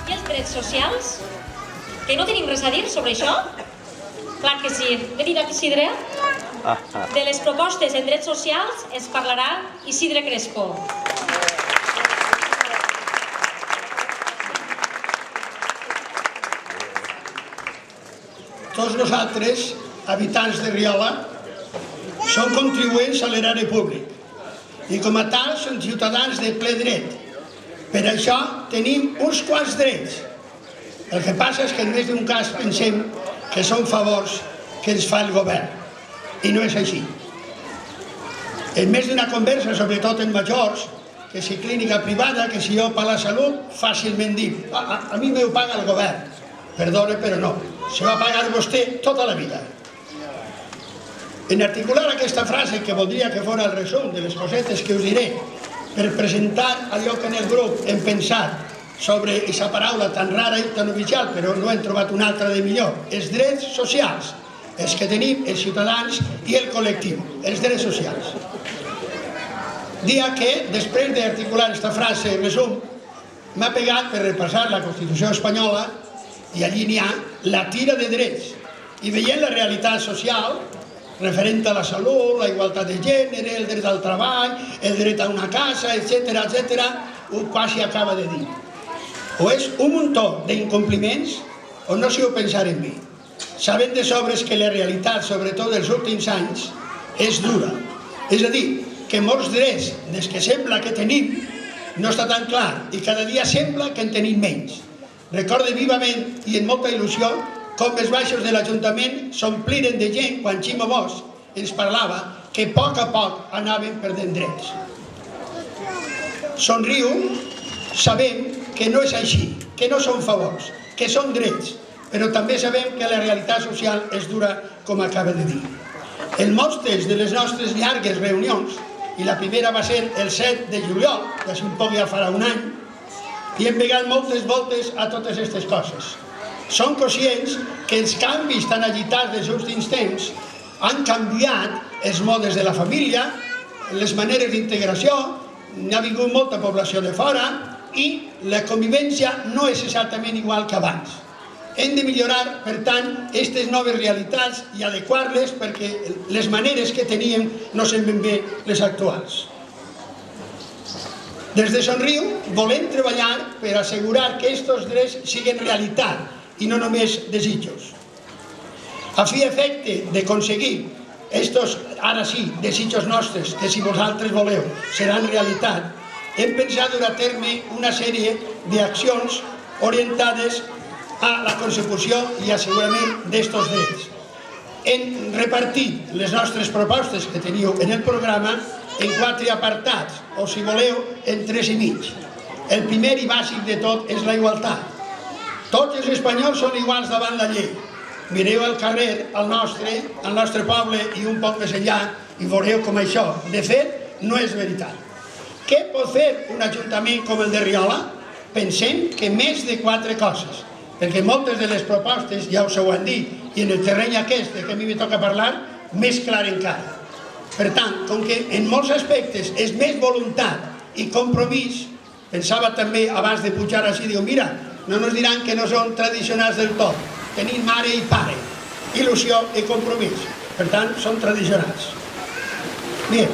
I els drets socials? Que no tenim res a dir sobre això? Clar que sí. Veritat, Isidre? De les propostes en drets socials es parlarà Isidre Crespo. Tots nosaltres, habitants de Riola, som contribuents a l'erari públic i com a tal som ciutadans de ple dret. Per això tenim uns quants drets. El que passa és que en més d'un cas pensem que són favors que ens fa el govern i no és així. En més d'una conversa, sobretot en majors, que si clínica privada, que si jo per la salut, fàcilment dic, a mi m'ho paga el govern. Perdone, però no. Se va pagar vostè tota la vida. En articular aquesta frase, que voldria que fos el resum de les cosetes que us diré, per presentar allò que en el grup hem pensat sobre aquesta paraula tan rara i tan oficial, però no hem trobat una altra de millor, els drets socials, els que tenim els ciutadans i el col·lectiu, els drets socials. Dia que, després d'articular aquesta frase, resum, m'ha pegat per repassar la Constitució espanyola i allí n'hi ha la tira de drets. I veient la realitat social, referent a la salut, la igualtat de gènere, el dret al treball, el dret a una casa, etc., ho quasi acaba de dir. O és un muntó d'incompliments o no s'hi ho pensar en mi. Sabem de sobres que la realitat, sobretot dels últims anys, és dura. És a dir, que molts drets des que sembla que tenim no està tan clar i cada dia sembla que en tenim menys. Recorde vivament i amb molta il·lusió com els baixos de l'Ajuntament s'ompliren de gent quan Ximo Bosch ens parlava que a poc anaven perdent drets. Somriu, sabem que no és així, que no són favors, que són drets, però també sabem que la realitat social és dura, com acaba de dir. En moltes de les nostres llargues reunions, i la primera va ser el 7 de juliol, que si un poc ja farà un any, i hem pegat moltes voltes a totes aquestes coses. Som conscients que els canvis tan agitats dels últims temps han canviat els modes de la família, les maneres d'integració, n'ha vingut molta població de fora i la convivència no és exactament igual que abans. Hem de millorar, per tant, aquestes noves realitats i adequar-les perquè les maneres que teníem no són ben bé les actuals. Des de Somriu volem treballar per assegurar que aquests drets siguin realitat i no només desitjos. A fi i efecte d'aconseguir aquests, ara sí, desitjos nostres, que si vosaltres voleu seran realitat, hem pensat dur a terme una sèrie d'accions orientades a la consecució i assegurament d'aquests drets. Hem repartit les nostres propostes que teniu en el programa en 4 apartats, o si voleu, en 3 i mig. El primer i bàsic de tot és la igualtat. Tots els espanyols són iguals davant la llei. Mireu al carrer, al nostre poble i un poc més enllà i veureu com això, de fet, no és veritat. Què pot fer un ajuntament com el de Riola? Pensem que més de 4 coses, perquè moltes de les propostes ja us ho han dit i en el terreny aquest que a mi me toca parlar, més clar encara. Per tant, com que en molts aspectes és més voluntat i compromís, pensava també abans de pujar així, diu, mira, no ens diran que no són tradicionals del tot, tenim mare i pare, il·lusió i compromís, per tant, són tradicionals. Bé,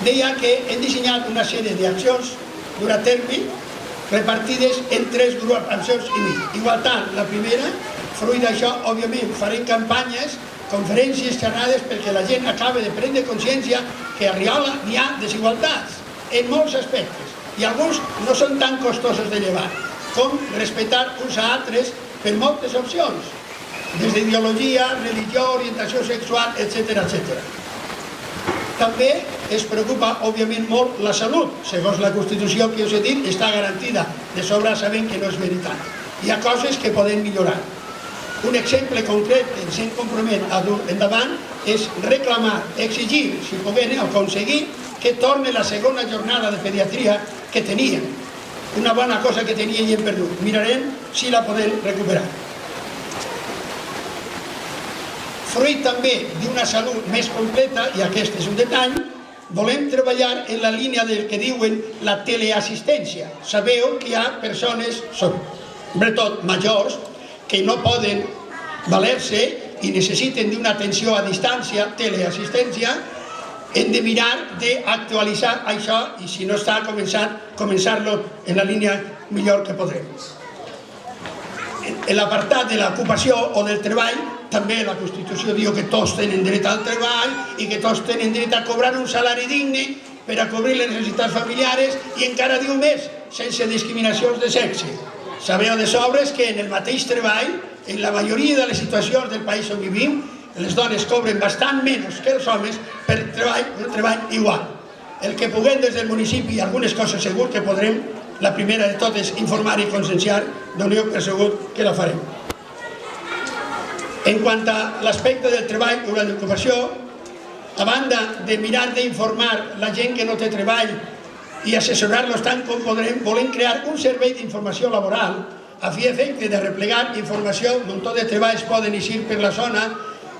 deia que hem dissenyat una sèrie d'accions dur a terme repartides en 3 accions i mig. Igualtat, la primera, fruit d'això, òbviament, farem campanyes, conferències, xerrades, perquè la gent acaba de prendre consciència que a Riola hi ha desigualtats en molts aspectes i alguns no són tan costosos de llevar, com respectar uns a altres per moltes opcions, des d'ideologia, religió, orientació sexual, etc. També es preocupa, òbviament, molt la salut. Segons la Constitució que us he dit, està garantida. De sobre sabem que no és veritat. Hi ha coses que podem millorar. Un exemple concret que ens hem compromès a dur endavant és reclamar, exigir, si podem aconseguir, que torni la segona jornada de pediatria que teníem. Una bona cosa que teníem i hem perdut. Mirarem si la podem recuperar. Fruit també d'una salut més completa, i aquest és un detall, volem treballar en la línia del que diuen la teleassistència. Sabeu que hi ha persones sobretot majors, que no poden valer-se i necessiten d'una atenció a distància, teleassistència, hem de mirar d'actualitzar això i si no està, començar-lo en la línia millor que podrem. En l'apartat de l'ocupació o del treball, també la Constitució diu que tots tenen dret al treball i que tots tenen dret a cobrar un salari digne per a cobrir les necessitats familiars i encara diu més, sense discriminacions de sexe. Sabeu de sobres que en el mateix treball, en la majoria de les situacions del país on vivim, les dones cobren bastant menys que els homes per un treball igual. El que puguem des del municipi, i algunes coses segur que podrem, la primera de totes, informar i conscienciar, doneu per segur que la farem. En quant a l'aspecte del treball o l'ocupació, a banda de mirar d'informar la gent que no té treball i assessorar-los tant com podrem, volem crear un servei d'informació laboral a fi i efecte de replegar informació. Un munt de treballs poden eixir per la zona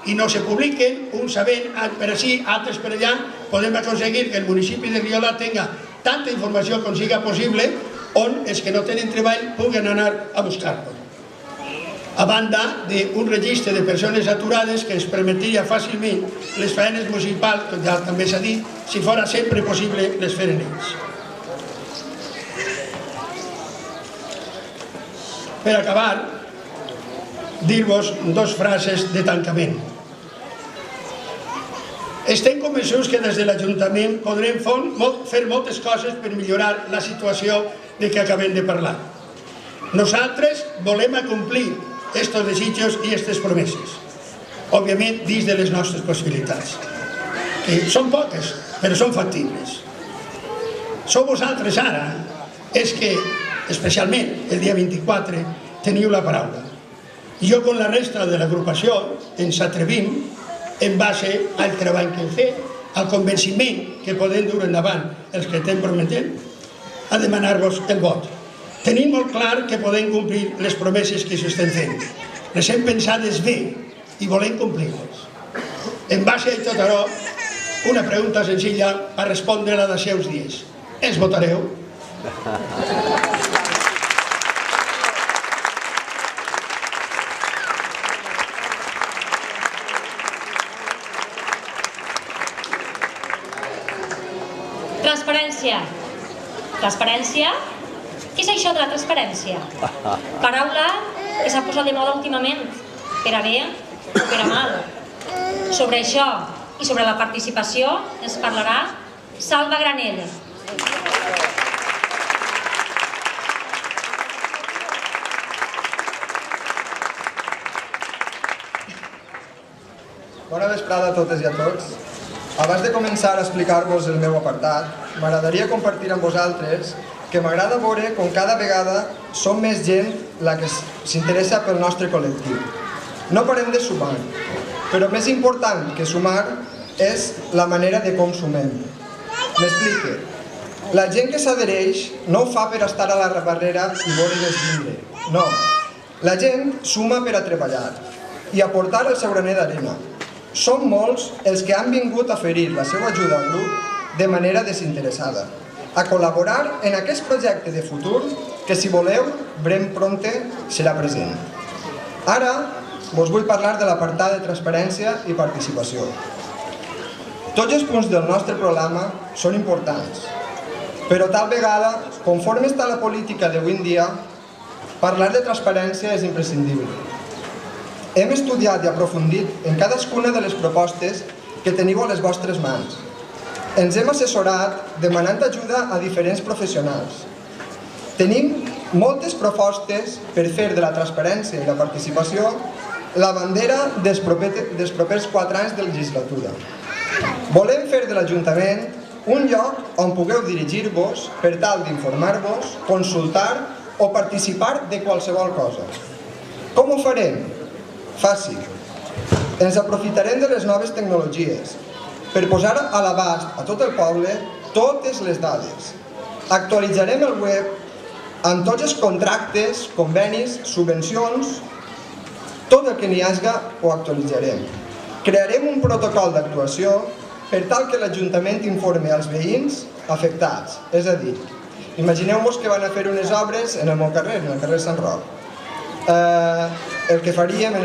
i no se publiquen, uns sabent per així, altres per allà. Podem aconseguir que el municipi de Riola tenga tanta informació com siga possible, on els que no tenen treball puguen anar a buscar-lo. A banda d'un registre de persones aturades que ens permetria fàcilment les feines municipals, que ja també s'ha dit, si fora sempre possible les feren ells. Per acabar, dir-vos dues frases de tancament. Estem convençuts que des de l'Ajuntament podrem fer moltes coses per millorar la situació de què acabem de parlar. Nosaltres volem acomplir aquests desitjos i aquestes promeses, òbviament dins de les nostres possibilitats, que són poques, però són factibles. Sou vosaltres ara, és que, especialment el dia 24, teniu la paraula. Jo, com la resta de l'agrupació, ens atrevim, en base al treball que hem fet, al convenciment que podem dur endavant els que estem prometent, a demanar-vos el vot. Tenim molt clar que podem complir les promeses que s'estan fent. Les hem pensades bé i volem complir-les. En base a tot això, una pregunta senzilla a respondre-la dels seus dies. Els votareu? Transparència. Transparència? Què és això de la transparència? Paraula que s'ha posat de moda últimament, per a bé o per a mal. Sobre això i sobre la participació ens parlarà Salva Granell. Bona vesprada a totes i a tots. Abans de començar a explicar-vos el meu apartat, m'agradaria compartir amb vosaltres que m'agrada veure com cada vegada som més gent la que s'interessa pel nostre col·lectiu. No parem de sumar, però més important que sumar és la manera de com sumem. M'explique. La gent que s'adhereix no ho fa per estar a la barrera i veure'ns vindre. No. La gent suma per a treballar i aportar el seu graner d'arena. Són molts els que han vingut a oferir la seva ajuda al grup de manera desinteressada, a col·laborar en aquest projecte de futur que, si voleu, ben prompte serà present. Ara vos vull parlar de l'apartat de transparència i participació. Tots els punts del nostre programa són importants, però tal vegada, conforme està la política d'avui en dia, parlar de transparència és imprescindible. Hem estudiat i aprofundit en cadascuna de les propostes que teniu a les vostres mans. Ens hem assessorat demanant ajuda a diferents professionals. Tenim moltes propostes per fer de la transparència i la participació la bandera dels propers 4 anys de legislatura. Volem fer de l'Ajuntament un lloc on pugueu dirigir-vos per tal d'informar-vos, consultar o participar de qualsevol cosa. Com ho farem? Fàcil. Ens aprofitarem de les noves tecnologies per posar a l'abast a tot el poble totes les dades. Actualitzarem el web amb tots els contractes, convenis, subvencions, tot el que n'hi hagi ho actualitzarem. Crearem un protocol d'actuació per tal que l'Ajuntament informi als veïns afectats. És a dir, imagineu-vos que van a fer unes obres en el meu carrer, en el carrer Sant Roc. el que faríem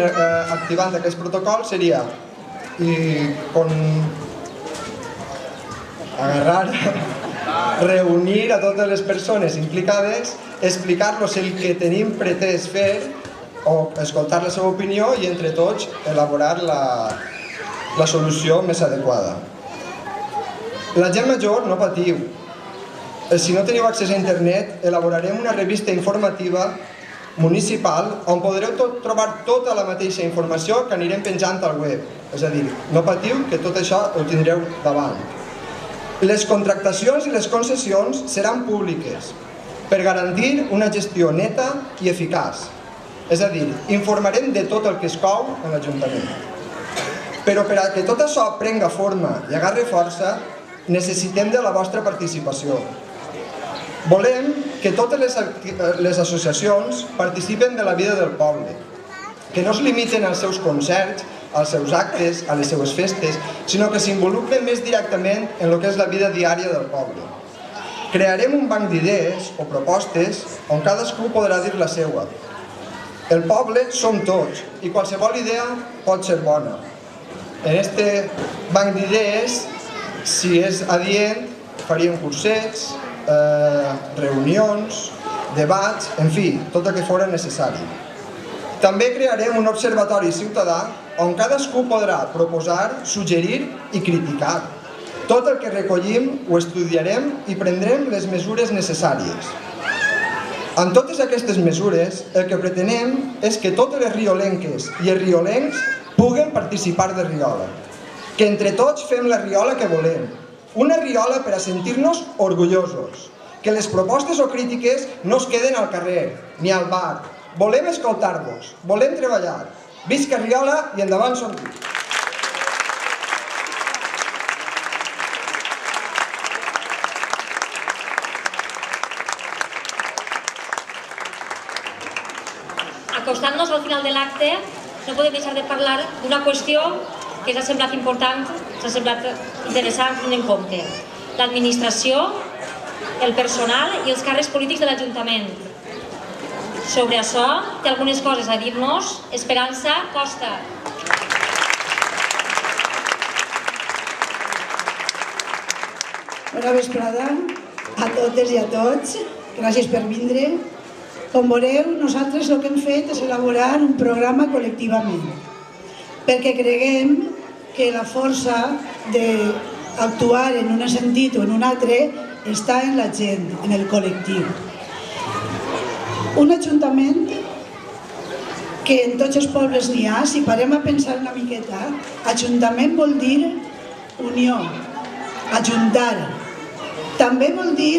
activant aquest protocol seria reunir a totes les persones implicades, explicar-los el que tenim pretès fer o escoltar la seva opinió i entre tots elaborar la solució més adequada. La gent major, no patiu. Si no teniu accés a internet, elaborarem una revista informativa municipal on podreu trobar tota la mateixa informació que anirem penjant al web. És a dir, no patiu que tot això ho tindreu davant. Les contractacions i les concessions seran públiques per garantir una gestió neta i eficaç. És a dir, informarem de tot el que es cou en l'Ajuntament. Però per a que tot això prenga forma i agarre força, necessitem de la vostra participació. Volem que totes les associacions participen de la vida del poble, que no es limiten als seus concerts, als seus actes, a les seues festes, sinó que s'involucren més directament en el que és la vida diària del poble. Crearem un banc d'idees o propostes on cadascú podrà dir la seva. El poble som tots i qualsevol idea pot ser bona. En aquest banc d'idees, si és adient, faríem cursets, reunions, debats, en fi, tot el que fora necessari. També crearem un observatori ciutadà on cadascú podrà proposar, suggerir i criticar. Tot el que recollim ho estudiarem i prendrem les mesures necessàries. En totes aquestes mesures, el que pretenem és que totes les riolenques i els riolencs puguen participar de Riola. Que entre tots fem la Riola que volem. Una Riola per a sentir-nos orgullosos. Que les propostes o crítiques no es queden al carrer, ni al bar. Volem escoltar-vos, volem treballar. Visca Riola i endavant Sortir! Acostant-nos al final de l'acte, no podem deixar de parlar d'una qüestió que ens ha semblat important, ens ha semblat interessant tenir en compte. L'administració, el personal i els càrrecs polítics de l'Ajuntament. Sobre això té algunes coses a dir-nos Esperança Costa. Bona vesprada a totes i a tots. Gràcies per vindre. Com veureu, nosaltres el que hem fet és elaborar un programa col·lectivament, perquè creguem que la força d'actuar en un sentit o en un altre està en la gent, en el col·lectiu. Un ajuntament que en tots els pobles n'hi ha, si parem a pensar una miqueta, ajuntament vol dir unió, ajuntar. També vol dir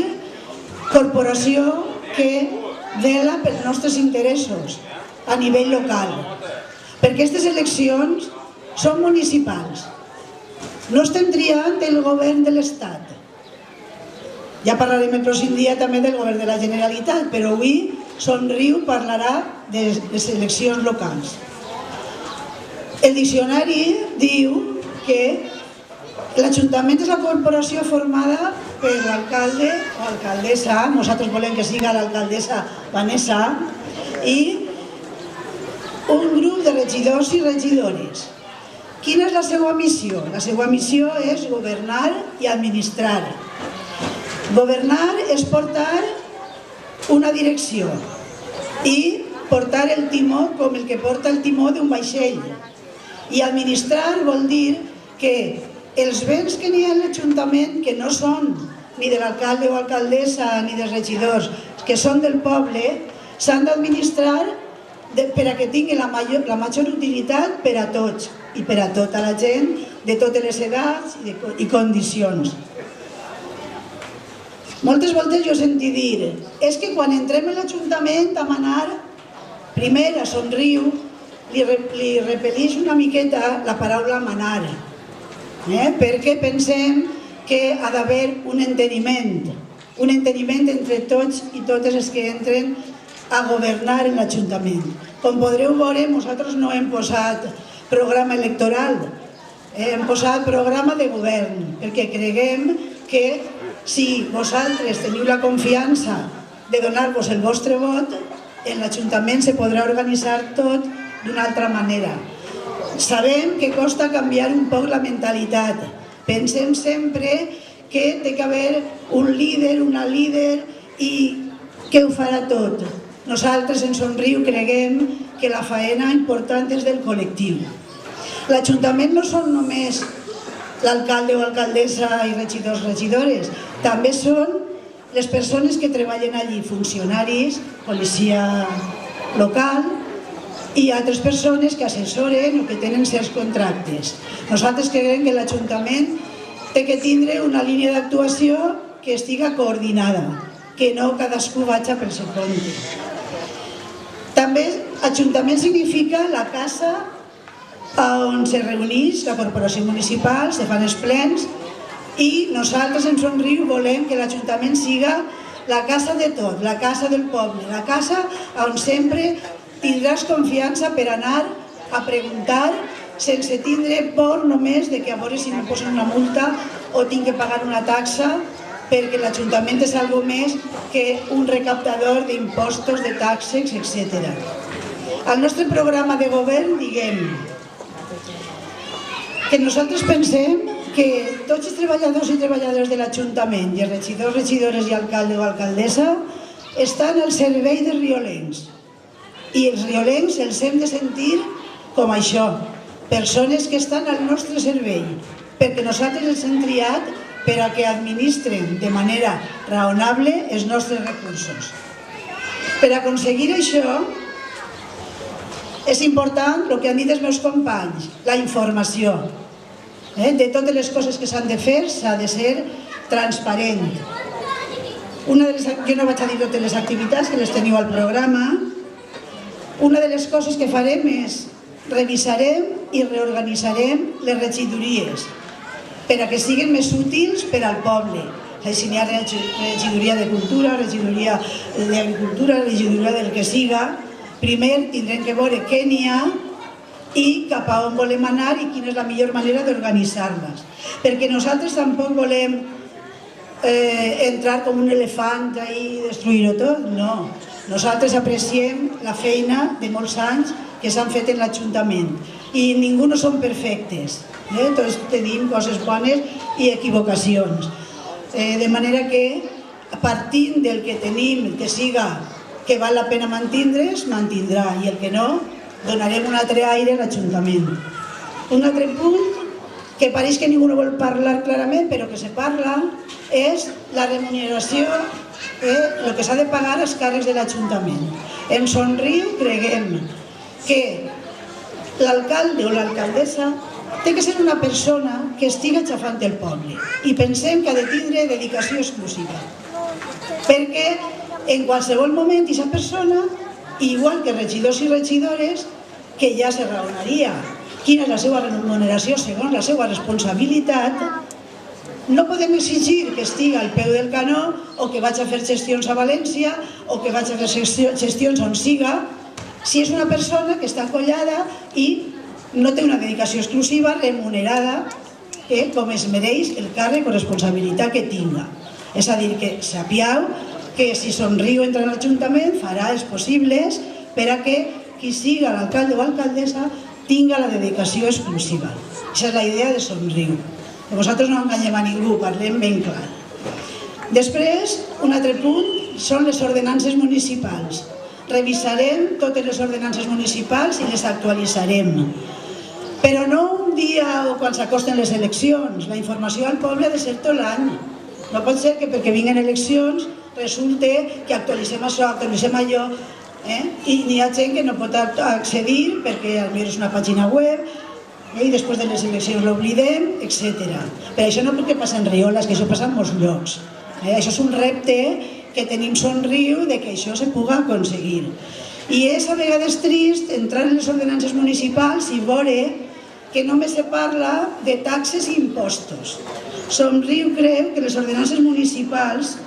corporació que vela pels nostres interessos a nivell local. Perquè aquestes eleccions són municipals. No estem triant el govern de l'Estat. Ja parlarem el pròxim dia també del govern de la Generalitat, però avui Somriu parlarà de les eleccions locals. El diccionari diu que l'Ajuntament és la corporació formada per l'alcalde o alcaldessa, nosaltres volem que siga l'alcaldessa Vanessa, i un grup de regidors i regidores. Quina és la seva missió? La seva missió és governar i administrar. Governar és portar una direcció i portar el timó com el que porta el timó d'un vaixell. I administrar vol dir que els béns que n'hi ha a l'Ajuntament, que no són ni de l'alcalde o alcaldessa ni dels regidors, que són del poble, s'han d'administrar per a que tingui la major utilitat per a tots i per a tota la gent de totes les edats i condicions. Moltes voltes jo he sentit dir és que quan entrem a l'Ajuntament a manar, primer a Somriu li repel·lix una miqueta la paraula manar, perquè pensem que ha d'haver un enteniment entre tots i totes els que entren a governar en l'Ajuntament. Com podreu veure, nosaltres no hem posat programa electoral, hem posat programa de govern, perquè creguem que si vosaltres teniu la confiança de donar-vos el vostre vot, en l'Ajuntament se podrà organitzar tot d'una altra manera. Sabem que costa canviar un poc la mentalitat. Pensem sempre que té que haver un líder, una líder i que ho farà tot. Nosaltres en Somriu creguem que la faena important és del col·lectiu. L'Ajuntament no són només l'alcalde o alcaldessa i regidors, regidores, també són les persones que treballen allí, funcionaris, policia local i altres persones que assessoren o que tenen certs contractes. Nosaltres creiem que l'Ajuntament té que tindre una línia d'actuació que estiga coordinada, que no cadascú vagi pel seu compte. També Ajuntament significa la casa on se reuneix la corporació municipal, se fan els plens i nosaltres en Somriu volem que l'Ajuntament siga la casa de tot, la casa del poble, la casa on sempre tindràs confiança per anar a preguntar sense tindre por només de que a veure si no posen una multa o tinc que pagar una taxa, perquè l'Ajuntament és algo més que un recaptador d'impostos, de taxes, etc. Al nostre programa de govern diguem que nosaltres pensem que tots els treballadors i treballadores de l'Ajuntament i els regidors, regidores i alcalde o alcaldessa estan al servei dels riolencs i els riolencs els hem de sentir com això, persones que estan al nostre servei, perquè nosaltres els hem triat per a que administren de manera raonable els nostres recursos. Per aconseguir això és important el que han dit els meus companys, la informació. De totes les coses que s'han de fer s'ha de ser transparent. Jo no vaig a dir totes les activitats que les teniu al programa. Una de les coses que farem és revisarem i reorganitzarem les regidories per a que siguin més útils per al poble. Si hi ha regidoria de cultura, regidoria d'agricultura, regidoria del que siga, primer tindrem que veure què n'hi ha i cap a on volem anar i quina és la millor manera d'organitzar-les. Perquè nosaltres tampoc volem entrar com un elefant i destruir-ho tot, no. Nosaltres apreciem la feina de molts anys que s'han fet en l'Ajuntament i ningú no som perfectes, tots tenim coses bones i equivocacions. De manera que partint del que tenim, que siga que val la pena mantindre's, mantindrà, i el que no, donarem un altre aire a l'Ajuntament. Un altre punt que pareix que ningú no vol parlar clarament, però que se parla, és la remuneració, el que s'ha de pagar als càrrecs de l'Ajuntament. En Somriu creguem que l'alcalde o l'alcaldessa té que ser una persona que estigui aixafant el poble i pensem que ha de tindre dedicació exclusiva, perquè en qualsevol moment aquesta persona, igual que regidors i regidores, que ja se raonaria quina és la seva remuneració segons la seva responsabilitat, no podem exigir que estigui al peu del canó o que vagi a fer gestions a València o que vagi a fer gestions on siga, si és una persona que està acollada i no té una dedicació exclusiva remunerada com es mereix el càrrec o responsabilitat que tinga. És a dir, que sapiau que si Somriu entra en l'Ajuntament farà els possibles per a que qui siga l'alcalde o alcaldessa tinga la dedicació exclusiva. Aquesta és la idea de Somriu. Nosaltres no enganyem a ningú, parlem ben clar. Després, un altre punt són les ordenances municipals. Revisarem totes les ordenances municipals i les actualitzarem. Però no un dia o quan s'acosten les eleccions. La informació al poble ha de ser tot l'any. No pot ser que perquè vinguen eleccions resulte que actualitzem això, actualitzem allò, i n'hi ha gent que no pot accedir perquè potser és una pàgina web i després de les eleccions l'oblidem, etc. Però això no perquè passa en Riola, és que això passa en molts llocs. Això és un repte que tenim Somriu de que això se pugui aconseguir. I és a vegades trist entrar en les ordenances municipals i veure que només se parla de taxes i impostos. Somriu creu que les ordenances municipals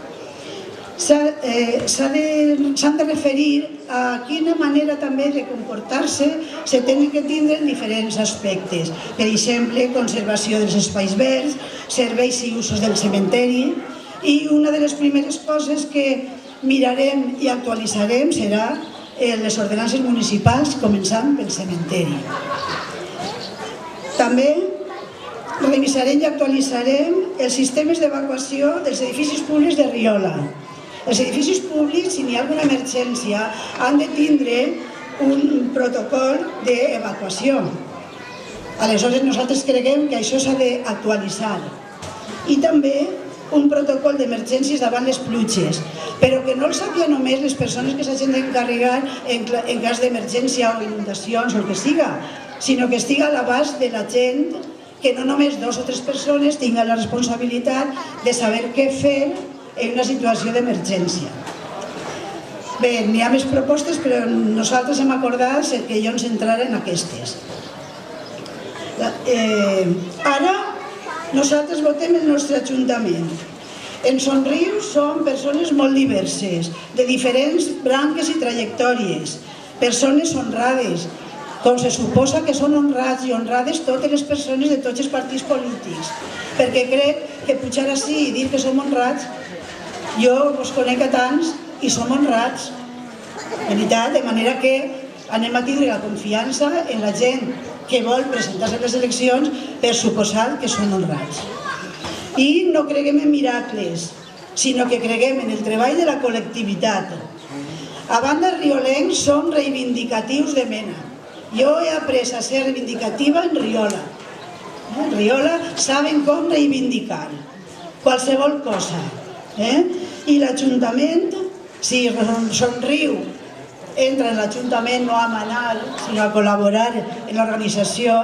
s'han de referir a quina manera també de comportar-se se tenen que tindre en diferents aspectes. Per exemple, conservació dels espais verds, serveis i usos del cementeri, i una de les primeres coses que mirarem i actualitzarem serà les ordenances municipals, començant pel cementeri. També revisarem i actualitzarem els sistemes d'evacuació dels edificis públics de Riola. Els edificis públics, si n'hi ha alguna emergència, han de tindre un protocol d'evacuació. Aleshores, nosaltres creiem que això s'ha d'actualitzar. I també un protocol d'emergències davant les pluges, però que no el sàpia només les persones que s'hagin d'encarregar en cas d'emergència o inundacions o el que siga, sinó que estigui a l'abast de la gent, que no només 2 o 3 persones tinguin la responsabilitat de saber què fer en una situació d'emergència. Bé, n'hi ha més propostes, però nosaltres hem acordat que jo ens centraré en aquestes. Ara nosaltres votem el nostre ajuntament. En Somriu som persones molt diverses, de diferents branques i trajectòries, persones honrades, com se suposa que són honrats i honrades totes les persones de tots els partits polítics, perquè crec que pujar així i dir que som honrats, jo vos conec a tants i som honrats, de veritat, de manera que anem a tindre la confiança en la gent que vol presentar-se a les eleccions per suposar que són honrats. I no creguem en miracles, sinó que creguem en el treball de la col·lectivitat. A banda, els riolencs som reivindicatius de mena. Jo he après a ser reivindicativa en Riola. En Riola saben com reivindicar qualsevol cosa. I l'Ajuntament, si Somriu entra en l'Ajuntament no a manar, sinó a col·laborar en l'organització,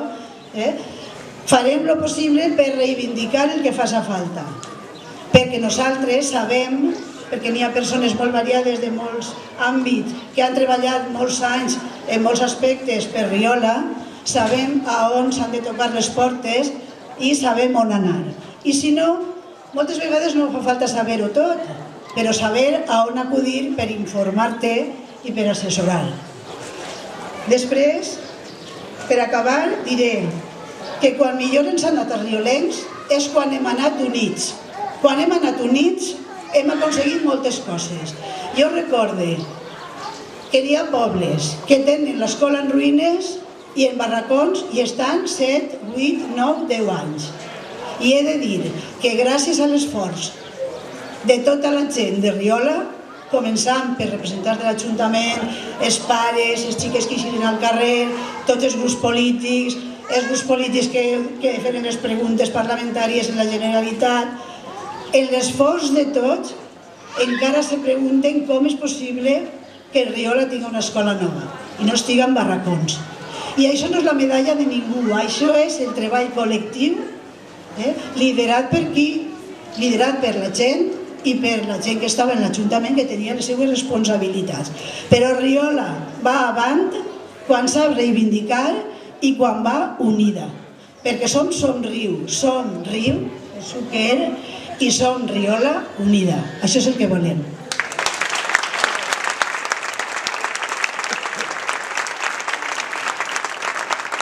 farem el possible per reivindicar el que faci falta. Perquè nosaltres sabem, perquè n'hi ha persones molt variades de molts àmbits que han treballat molts anys en molts aspectes per Riola, sabem a on s'han de tocar les portes i sabem on anar. I si no, moltes vegades no fa falta saber-ho tot, però saber a on acudir per informar-te i per assessorar. Després, per acabar, diré que quan millor ens han anat els riolencs és quan hem anat units. Quan hem anat units hem aconseguit moltes coses. Jo recorde que hi ha pobles que tenen l'escola en ruïnes i en barracons i estan 7, 8, 9, 10 anys. I he de dir que gràcies a l'esforç de tota la gent de Riola, començant per representants de l'Ajuntament, els pares, els xiques que eixien al carrer, tots els grups polítics que feien les preguntes parlamentàries en la Generalitat, en l'esforç de tots encara se pregunten com és possible que Riola tingui una escola nova i no estigui en barracons. I això no és la medalla de ningú, això és el treball col·lectiu, liderat per qui? Liderat per la gent i per la gent que estava en l'Ajuntament, que tenia les seves responsabilitats. Però Riola va avant quan sap reivindicar i quan va unida, perquè som Somriu, som Riu, és el que era, i som Riola unida. Això és el que volem.